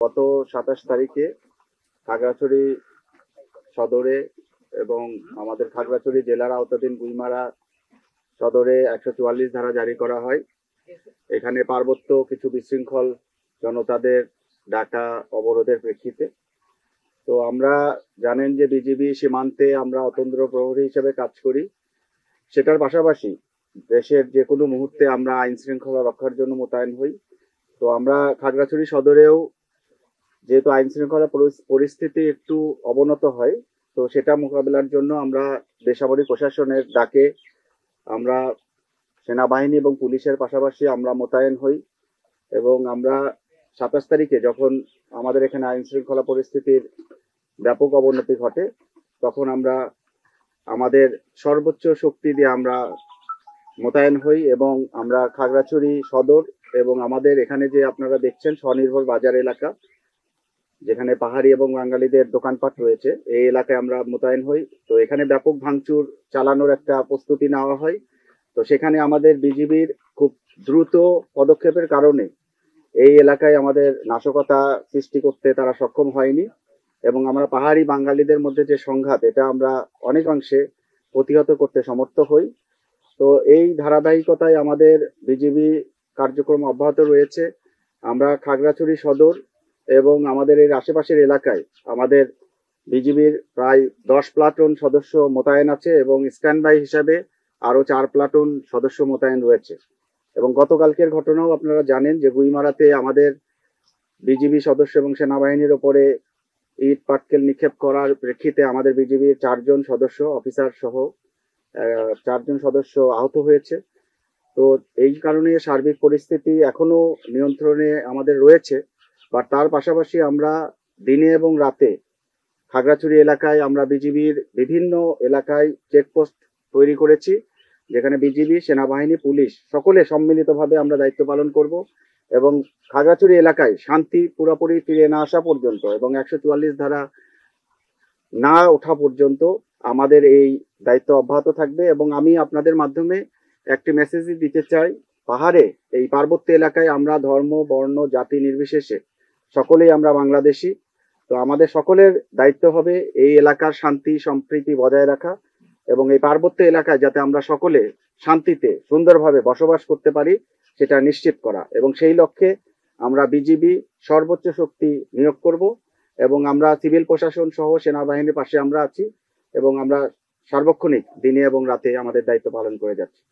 গত ২৭ তারিখে খাগড়াছড়ি সদরে এবং আমাদের খাগড়াছড়ি জেলার আওতাধীন গুইমারা সদরে ১৪৪ ধারা জারি করা হয়। এখানে পার্বত্য কিছু বিশৃঙ্খল জনতাদের ডাকা অবরোধের প্রেক্ষিতে। তো আমরা জানেন যে বিজিবি সীমান্তে আমরা অতন্দ্র প্রহরী হিসেবে কাজ করি। সেটার পাশাপাশি দেশের যে কোনো মুহূর্তে আমরা আইন শৃঙ্খলা রক্ষার জন্য মোতায়েন হই। তো আমরা খাগড়াছড়ি সদরেও যেহেতু আইন শৃঙ্খলা পরিস্থিতি একটু অবনত হয়, তো সেটা মোকাবিলার জন্য আমরা বেসামরিক প্রশাসনের ডাকে আমরা সেনাবাহিনী এবং পুলিশের পাশাপাশি আমরা মোতায়েন হই। এবং আমরা ২৭ তারিখে যখন আমাদের এখানে আইন শৃঙ্খলা পরিস্থিতির ব্যাপক অবনতি ঘটে, তখন আমরা আমাদের সর্বোচ্চ শক্তি দিয়ে আমরা মোতায়েন হই এবং আমরা খাগড়াছড়ি সদর এবং আমাদের এখানে যে আপনারা দেখছেন স্বনির্ভর বাজার এলাকা, যেখানে পাহাড়ি এবং বাঙালিদের দোকানপাট রয়েছে, এই এলাকায় আমরা মোতায়েন হই। তো এখানে ব্যাপক ভাঙচুর চালানোর একটা প্রস্তুতি নেওয়া হয়। তো সেখানে আমাদের বিজিবির খুব দ্রুত পদক্ষেপের কারণে এই এলাকায় আমাদের নাশকতা সৃষ্টি করতে তারা সক্ষম হয়নি এবং আমরা পাহাড়ি বাঙালিদের মধ্যে যে সংঘাত, এটা আমরা অনেকাংশে প্রতিহত করতে সমর্থ হই। তো এই ধারাবাহিকতায় আমাদের বিজিবি কার্যক্রম অব্যাহত রয়েছে। আমরা খাগড়াছড়ি সদর এবং আমাদের এর আশেপাশের এলাকায় আমাদের বিজিবির প্রায় 10 প্লাটুন সদস্য মোতায়েন আছে এবং স্ট্যান্ড বাই হিসাবে আরো 4 প্লাটুন সদস্য মোতায়েন রয়েছে। এবং গতকালকের ঘটনাও আপনারা জানেন যে গুইমারাতে আমাদের বিজিবি সদস্য এবং সেনাবাহিনীর ওপরে ইট পাটকেল নিক্ষেপ করার প্রেক্ষিতে আমাদের বিজিবির 4 জন সদস্য অফিসার সহ 4 জন সদস্য আহত হয়েছে। তো এই কারণে সার্বিক পরিস্থিতি এখনো নিয়ন্ত্রণে আমাদের রয়েছে। বা তার পাশাপাশি আমরা দিনে এবং রাতে খাগড়াছড়ি এলাকায় আমরা বিজিবির বিভিন্ন এলাকায় চেকপোস্ট তৈরি করেছি, যেখানে বিজিবি, সেনাবাহিনী, পুলিশ সকলে সম্মিলিতভাবে আমরা দায়িত্ব পালন করব এবং খাগড়াছড়ি এলাকায় শান্তি পুরোপুরি ফিরে না আসা পর্যন্ত এবং ১৪৪ ধারা না ওঠা পর্যন্ত আমাদের এই দায়িত্ব অব্যাহত থাকবে। এবং আমি আপনাদের মাধ্যমে একটি মেসেজই দিতে চাই, পাহাড়ে এই পার্বত্য এলাকায় আমরা ধর্ম, বর্ণ, জাতি নির্বিশেষে সকলেই আমরা বাংলাদেশি। তো আমাদের সকলের দায়িত্ব হবে এই এলাকার শান্তি সম্প্রীতি বজায় রাখা এবং এই পার্বত্য এলাকায় যাতে আমরা সকলে শান্তিতে সুন্দরভাবে বসবাস করতে পারি সেটা নিশ্চিত করা। এবং সেই লক্ষ্যে আমরা বিজিবি সর্বোচ্চ শক্তি নিয়োগ করব এবং আমরা সিভিল প্রশাসন সহ সেনাবাহিনীর পাশে আমরা আছি এবং আমরা সার্বক্ষণিক দিনে এবং রাতে আমাদের দায়িত্ব পালন করে যাচ্ছি।